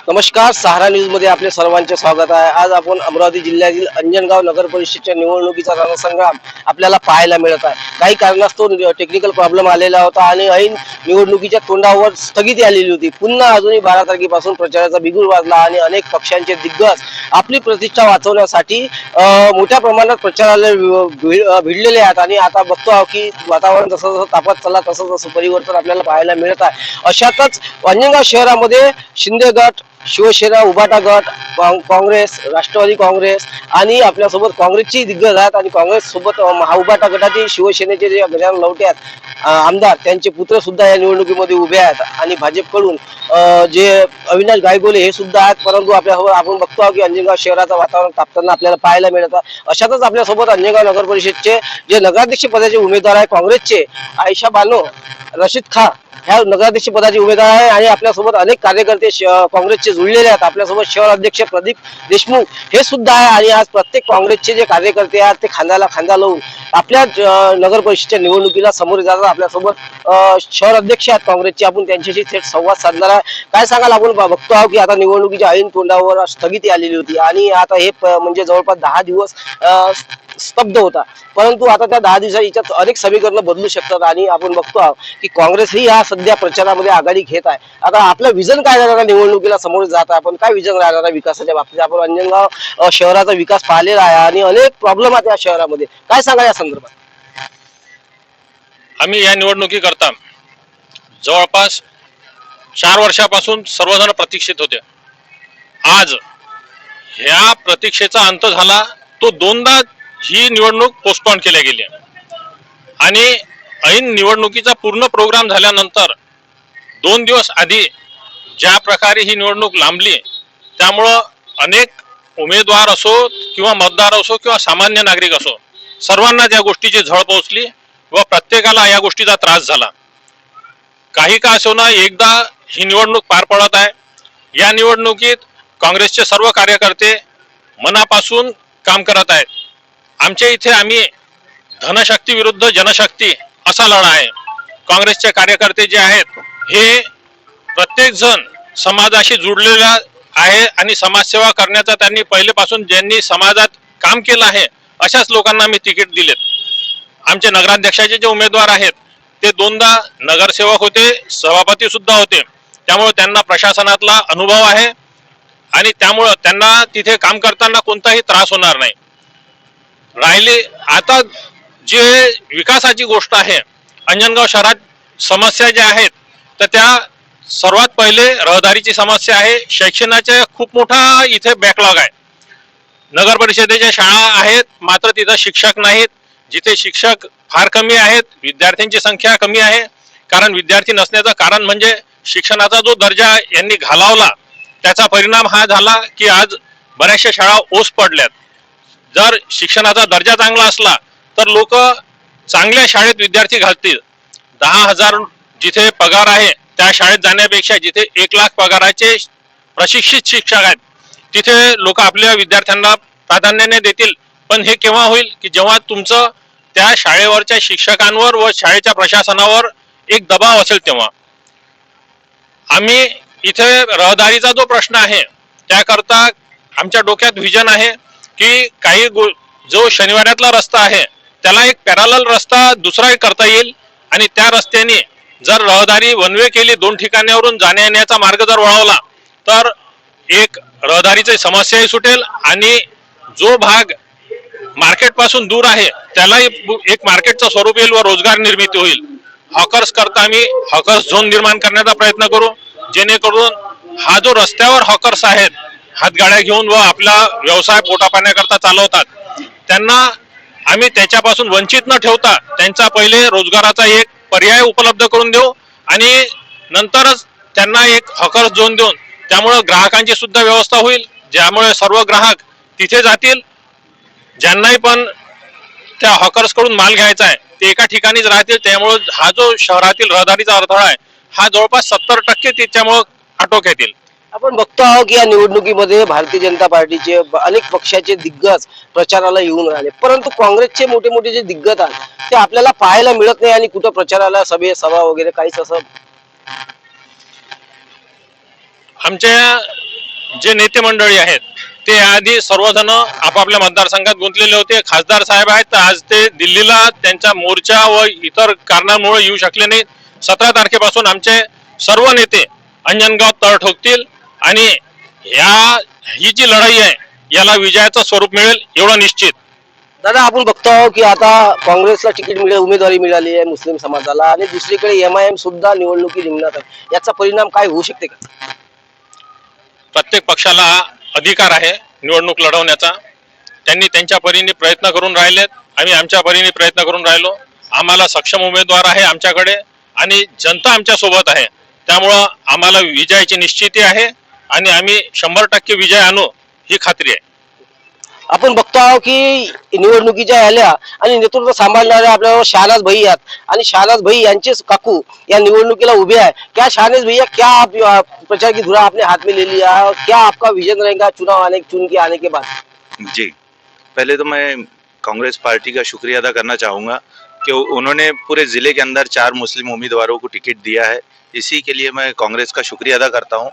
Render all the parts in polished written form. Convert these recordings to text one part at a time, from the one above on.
नमस्कार, सहारा न्यूज मध्ये आपले सर्वांचे स्वागत आहे। आज आपण अमरावती जिल्ह्यातील अंजनगाव नगर परिषदेच्या निवडणुकीचा रणसंग्राम आपल्याला पाहायला मिळत आहे। काही कारणास्तव टेक्निकल प्रॉब्लेम आलेला होता आणि ऐन निवडणुकीच्या तोंडावर स्थगिती आलेली होती। पुन्हा अजूनही 12 तारखेपासून प्रचाराचा बिगुल वाजला आणि अनेक पक्षांचे दिग्गज आपली प्रतिष्ठा वाचवण्यासाठी मोठ्या प्रमाणात प्रचाराला भिडलेले आहेत आणि आता बघतो आहोत की वातावरण जसं जसं तापत चालला तसं तसं परिवर्तन आपल्याला पाहायला मिळत आहे। अशातच अंजनगाव शहरामध्ये शिंदे गट, शिवसेना, उभाटा गट, काँग्रेस, राष्ट्रवादी काँग्रेस आणि आपल्यासोबत काँग्रेसची दिग्गज आहेत आणि काँग्रेस सोबत महाउभाटा गटातील शिवसेनेचे जे गजानन लवटे आहेत आमदार, त्यांचे पुत्र सुद्धा या निवडणुकीमध्ये उभे आहेत आणि भाजपकडून जे अविनाश गायगोले हे सुद्धा आहेत। परंतु आपल्यासोबत आपण बघतो आहोत की अंजनगाव शहराचं वातावरण तापताना आपल्याला पाहायला मिळत आहे। अशातच आपल्यासोबत अंजनगाव नगर परिषदचे जे नगराध्यक्ष पदाचे उमेदवार आहे काँग्रेसचे आयशा बानो, रशीद खान ह्या नगराध्यक्ष पदाचे उमेदवार आहे आणि आपल्यासोबत अनेक कार्यकर्ते काँग्रेसचे जुळलेले आहेत। आपल्यासोबत शहर अध्यक्ष प्रदीप देशमुख हे सुद्धा आहे आणि आज प्रत्येक काँग्रेसचे जे कार्यकर्ते आहेत ते खांद्याला खांदा लावून आपल्या नगर परिषदेच्या निवडणुकीला सामोरे जातात। आपल्यासोबत शहर अध्यक्ष आहेत काँग्रेसचे, आपण त्यांच्याशी थेट संवाद साधणार आहे। काय सांगाल, आपण बघतो आहोत की आता निवडणुकीच्या ऐन तोंडावर स्थगिती आलेली होती आणि आता हे म्हणजे जवळपास 10 दिवस स्तब्ध होता, परंतु आता त्या 10 दिवसात अनेक समीकरणं बदलू शकतात आणि आपण बघतो आहोत की काँग्रेस ही हा सध्या प्रचारामध्ये आघाडी घेत आहे। आता आपलं विजन काय राहणार निवडणुकीला सामोरे जात आहे, आपण काय विजन राहणार आहे विकासाच्या बाबतीत? आपण अंजनगाव शहराचा विकास पाहिलेला आहे आणि अनेक प्रॉब्लेम आहेत या शहरामध्ये, काय सांगा या संदर्भात? आम्ही या निवडणुकीकरता जवळपास 4 वर्षापासून सर्वजण प्रतीक्षित होते। आज ह्या प्रतीक्षेचा अंत झाला। तो दोनदा ही निवडणूक पोस्टपोन केली गेली आणि ऐन निवडणुकीचा पूर्ण प्रोग्राम झाल्यानंतर 2 दिवस आधी ज्या प्रकारे ही निवडणूक लांबली, त्यामुळं अनेक उमेदवार असो किंवा मतदार असो किंवा सामान्य नागरिक असो, सर्वांना त्या गोष्टीची झळ पोहोचली व प्रत्येकाला या गोष्टीचा त्रास झाला। काही का असोना एकदा ही निवडणूक पार पडत आहे। या निवडणुकीत काँग्रेसचे सर्व कार्यकर्ते मनापासून काम करत आहेत। आमच्या इथे आम्ही धनशक्ती विरुद्ध जनशक्ती असा लढा आहे। काँग्रेसचे कार्यकर्ते जे आहेत हे प्रत्येक जण समाजाशी जुडलेला आहे आणि समाजसेवा करण्याचा त्यांनी पहिलेपासून ज्यांनी समाजात काम केलं आहे अशाच लोकांना आम्ही तिकीट दिलेत। आमचे नगराध्यक्षाचे जे उमेदवार आहेत ते दोनदा नगरसेवक होते, सभापती सुद्धा होते, त्यामुळे त्यांना प्रशासनातला अनुभव आहे आणि त्यामुळे त्यांना तिथे काम करताना कोणताही त्रास होणार नाही। राहिली आता जे विकासाची गोष्ट आहे, अंजनगाव शहरात समस्या ज्या आहेत तर त्या सर्वात पहिले रहदारीची समस्या आहे। शैक्षणाचा खूप मोठा इथे बॅकलॉग आहे। नगर परिषदेच्या शाळा आहेत मात्र तिथं शिक्षक नाहीत। जिथे शिक्षक फार कमी आहेत, विद्यार्थ्यांची संख्या कमी आहे। कारण विद्यार्थी नसण्याचं कारण म्हणजे शिक्षणाचा जो दर्जा यांनी घालावला त्याचा परिणाम हा झाला की आज बऱ्याचशा शाळा ओस पडल्यात। जर शिक्षणाचा दर्जा चांगला असला तर लोक चांगल्या शाळेत विद्यार्थी घालतील। 10,000 जिथे पगार आहे त्या शाळेत जाण्यापेक्षा जिथे 1 लाख पगाराचे प्रशिक्षित शिक्षक आहेत तिथे लोक आपल्या विद्यार्थ्यांना प्राधान्याने देतील। पण हे केव्हा होईल की जेव्हा तुमचं त्या शाळेवरच्या शिक्षकांवर व शाळेच्या प्रशासनावर एक दबाव असेल तेव्हा। आम्ही इथे रहदारीचा जो प्रश्न आहे त्याकरता आमच्या डोक्यात विजन आहे की काही जो शनिवारातला रस्ता आहे त्याला एक पॅरलल रस्ता दुसरा करता येईल आणि त्या रस्त्याने जर रहदारी वन वे केली, 2 ठिकाणावरून जाण्या येण्याचा मार्ग जर वळवला तर एक रहदारीची समस्याही सुटेल आणि जो भाग मार्केट पासून दूर आहे त्यालाही एक मार्केटचं स्वरूप येईल व रोजगार निर्मिती होईल। हॉकर्स करता आम्ही हॉकर्स झोन निर्माण करण्याचा प्रयत्न करू, जेणेकरून हा जो रस्त्यावर हॉकर्स आहेत हातगाड्या घेऊन व आपला व्यवसाय पोटापाण्याकरता चालवतात त्यांना आम्ही त्याच्यापासून वंचित न ठेवता त्यांचा पहिले रोजगाराचा एक पर्याय उपलब्ध करून देऊ आणि नंतरच त्यांना एक हॉकर्स झोन देऊन त्यामुळे ग्राहकांची सुद्धा व्यवस्था होईल, ज्यामुळे सर्व ग्राहक तिथे जातील। ज्यांनाही पण त्या हॉकर्स कडून माल घ्यायचा आहे ते एका ठिकाणीच राहतील। त्यामुळे हा जो शहरातील रहदारीचा अडथळा आहे हा जवळपास 70% त्याच्यामुळे आटोक्यात येईल। आपण बघतो आहोत की या निवडणुकीमध्ये भारतीय जनता पार्टीचे अनेक पक्षाचे दिग्गज प्रचाराला येऊन राहिले, परंतु काँग्रेसचे मोठे मोठे जे दिग्गज आहेत ते आपल्याला पाहायला मिळत नाही आणि कुठं प्रचाराला सभा वगैरे काहीच असं आमच्या जे नेते मंडळी आहेत ते आधी सर्वजण आपापल्या मतदारसंघात गुंतलेले होते. खासदार साहेब आहेत तर आज ते दिल्लीला त्यांच्या मोर्चा व इतर कारणांमुळे येऊ शकले नाहीत. 17 तारखेपासून आमचे सर्व नेते अंजनगाव तळ ठोकतील आणि ही जी लढाई आहे याला विजयाचं स्वरूप मिळेल एवढं निश्चित. दादा, आपण बघतो की आता काँग्रेसला तिकीट उमेदवारी मिळाली आहे मुस्लिम समाजाला आणि दुसरीकडे MIM सुद्धा निवडणुकी रिंगणात आहे. याचा परिणाम काय होऊ शकते का? प्रत्येक पक्षाला अधिकार आहे निवडणूक लढवण्याचा. त्यांनी त्यांच्या परीने प्रयत्न करून राहिलेत, आम्ही आमच्या परीने प्रयत्न करून राहिलो. आम्हाला सक्षम उमेदवार आहे आमच्याकडे आणि जनता आमच्या सोबत आहे. त्यामुळं आम्हाला विजयाची निश्चिती आहे आणि आम्ही 100% विजय आणू ही खात्री आहे. आपण बघतो आहोत की निवडणुकीच्या आल्या आणि नेतृत्व सांभाळणारे आपल्याबरोबर शहनाज भाई आहेत आणि शहनाज भाई यांचेच काकू या निवडणुकीला उभे आहे. क्या शहनाज भैया, क्या आप प्रचार की धुरा आपने हाथ में ले लिया, क्या आपका विजन रहेगा चुन के आने के बाद? जी, पहले तो मैं कांग्रेस पार्टी का शुक्रिया अदा करना चाहूँगा कि उन्होंने पूरे ज़िले के अंदर 4 मुस्लिम उम्मीदवारों को टिकट दिया है. इसी के लिए मैं कांग्रेस का शुक्रिया अदा करता हूँ.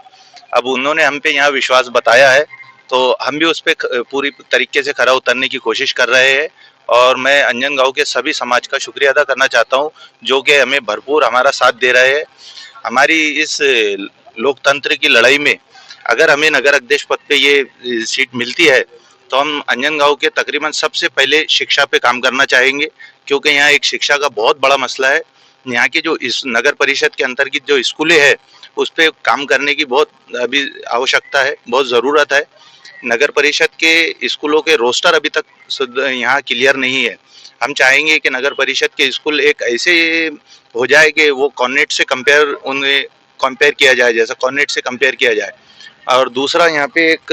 अब उन्होंने हम पे यहाँ विश्वास बताया है तो हम भी उस पर पूरी तरीके से खरा उतरने की कोशिश कर रहे हैं. और मैं अंजनगांव के सभी समाज का शुक्रिया अदा करना चाहता हूँ जो कि हमें भरपूर हमारा साथ दे रहे हैं. हमारी इस लोकतंत्र की लड़ाई में अगर हमें नगर अध्यक्ष पद पे ये सीट मिलती है तो हम अंजनगांव के तकरीबन सबसे पहले शिक्षा पे काम करना चाहेंगे, क्योंकि यहाँ एक शिक्षा का बहुत बड़ा मसला है. यहाँ की जो इस नगर परिषद के अंतर्गत जो स्कूलें हैं उस पर काम करने की बहुत अभी आवश्यकता है, बहुत ज़रूरत है. नगर परिषद के स्कूलों के रोस्टर अभी तक यहाँ क्लियर नहीं है. हम चाहेंगे कि नगर परिषद के स्कूल एक ऐसे हो जाए कि वो कॉन्वेंट से कंपेयर किया जाए, जैसा कॉन्वेंट से कंपेयर किया जाए. और दूसरा यहाँ पे एक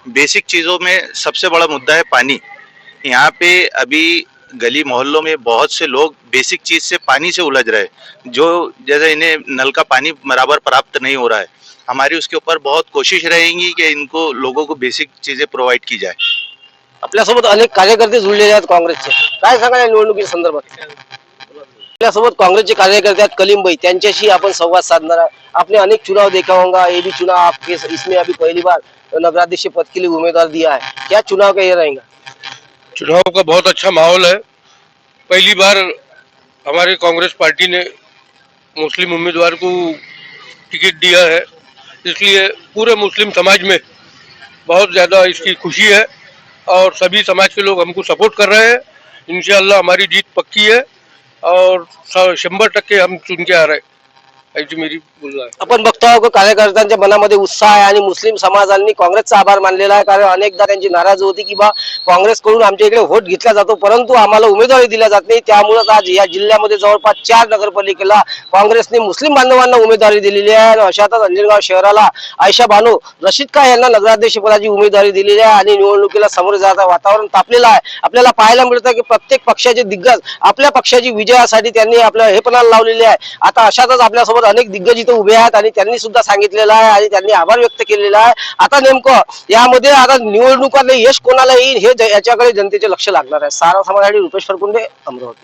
बेसिक चीज़ों में सबसे बड़ा मुद्दा है पानी. यहाँ पे अभी गली मोहल्लों में बहुत से लोग बेसिक चीज़ से पानी से उलझ रहे हैं, जो जैसे इन्हें नल का पानी बराबर प्राप्त नहीं हो रहा है. हमारी उसके ऊपर बहुत कोशिश रहेगी कि इनको लोगों को बेसिक चीज़ें प्रोवाइड की जाए. आपल्यासोबत अनेक कार्यकर्ते जुळलेले आहेत काँग्रेसचे. काय सांगा या निवडणुकी संदर्भात? आपल्यासोबत काँग्रेसचे कार्यकर्ते आहेत कलीमभाई, त्यांच्याशी आपण संवाद साधणार आहोत. आपने अनेक चुनाव देखा होगा, ये भी चुनाव आपके इसमें अभी पहली बार नगराध्यक्ष पद के लिए उम्मीदवार दिया है. क्या चुनाव का ये रहेगा? चुनाव का बहुत अच्छा माहौल है. पहली बार हमारे कांग्रेस पार्टी ने मुस्लिम उम्मीदवार को टिकट दिया है, इसलिए पूरे मुस्लिम समाज में बहुत ज़्यादा इसकी खुशी है और सभी समाज के लोग हमको सपोर्ट कर रहे हैं. इंशाअल्लाह हमारी जीत पक्की है और 100% हम चुन के आ रहे हैं, ऐसी मेरी बोलना है. आपण बघतो आहोत की कार्यकर्त्यांच्या मनामध्ये उत्साह आहे आणि मुस्लिम समाजांनी काँग्रेसचा आभार मानलेला आहे. कारण अनेकदा त्यांची नाराजी होती की बा काँग्रेसकडून आमच्या इकडे व्होट घेतला जातो परंतु आम्हाला उमेदवारी दिल्या जात नाही. त्यामुळेच आज या जिल्ह्यामध्ये जवळपास 4 नगरपालिकेला काँग्रेसने मुस्लिम बांधवांना उमेदवारी दिलेली आहे. आणि अशातच अंजनगाव शहराला आयशा बानो रशीद खान यांना नगराध्यक्ष पदाची उमेदवारी दिलेली आहे आणि निवडणुकीला सामोरे जाता वातावरण तापलेलं आहे. आपल्याला पाहायला मिळतं की प्रत्येक पक्षाचे दिग्गज आपल्या पक्षाची विजयासाठी त्यांनी आपल्या हे पणाला लावलेले आहे. आता अशातच आपल्यासोबत अनेक दिग्गज इथे उभे आहेत आणि त्यांनी सुद्धा सांगितलेलं आहे आणि त्यांनी आभार व्यक्त केलेला आहे. आता नेमकं यामध्ये आता निवडणुकांना यश कोणाला येईल हे याच्याकडे जनतेचे लक्ष लागणार आहे. सारा समाजासाठी रुपेश फरकुंडे, अमरावती.